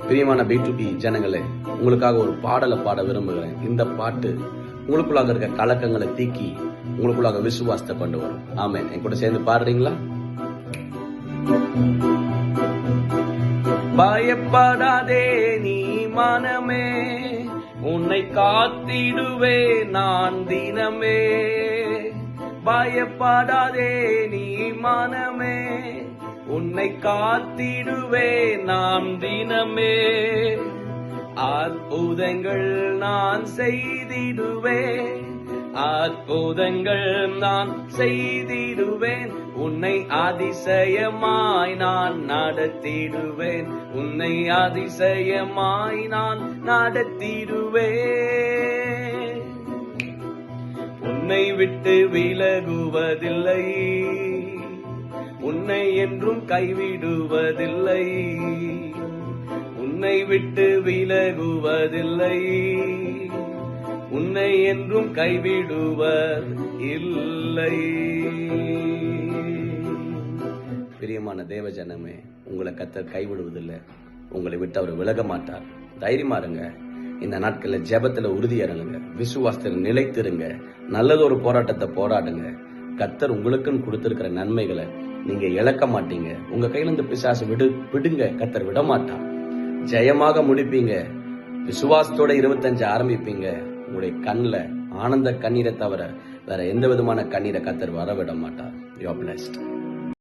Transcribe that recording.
பிரியமான B2B ஜனங்களே, உங்களுக்காக ஒரு பாடலை பாட விரும்புகிறேன். இந்த பாட்டு உங்களுக்குள்ளாக இருக்க கலக்கங்களை தீக்கி உங்களுக்குள்ளாக விசுவாசத்தை கொண்டு வரும். ஆமென். என் கூட சேர்ந்து பாடுறீங்களா? பயப்படாதே நீ மனமே, உன்னை காத்திடுவே நான் தினமே. பயப்படாதே நீ மனமே, உன்னை காத்திடுவே நாம் தினமே. அற்புதங்கள் நான் செய்திடுவேன், அற்புதங்கள் நான் செய்திடுவேன். உன்னை அதிசயமாய் நான் நடத்திடுவேன், உன்னை அதிசயமாய் நான் நடத்திடுவேன். உன்னை விட்டு விலகுவதில்லை, உன்னை என்றும் கைவிடுவதில்லை. உன்னை விட்டு விலகுவதில்லை, உன்னை என்றும் கைவிடுவர் இல்லை. பிரியமான தேவ ஜனமே, உங்களை கர்த்தர் கைவிடுவதில்லை, உங்களை விட்டு அவர் விலக மாட்டார். தைரியமா இருங்க. இந்த நாட்களில் ஜெபத்துல உறுதியா இருங்க, விசுவாசத்தில் நிலைத்திருங்க, நல்லதொரு போராட்டத்தை போராடுங்க. கர்த்தர் உங்களுக்குன்னு கொடுத்திருக்கிற நன்மைகளை நீங்க இழக்க மாட்டீங்க. உங்க கையில இருந்து பிசாசு விடுங்க, கர்த்தர் விட மாட்டான். ஜெயமாக முடிப்பீங்க. விசுவாசத்தோட 25 ஆரம்பிப்பீங்க. உங்களுடைய கண்ணில் ஆனந்த கண்ணீரை தவிர வேற எந்த விதமான கண்ணீரை கர்த்தர் வரவிட மாட்டார். You are blessed.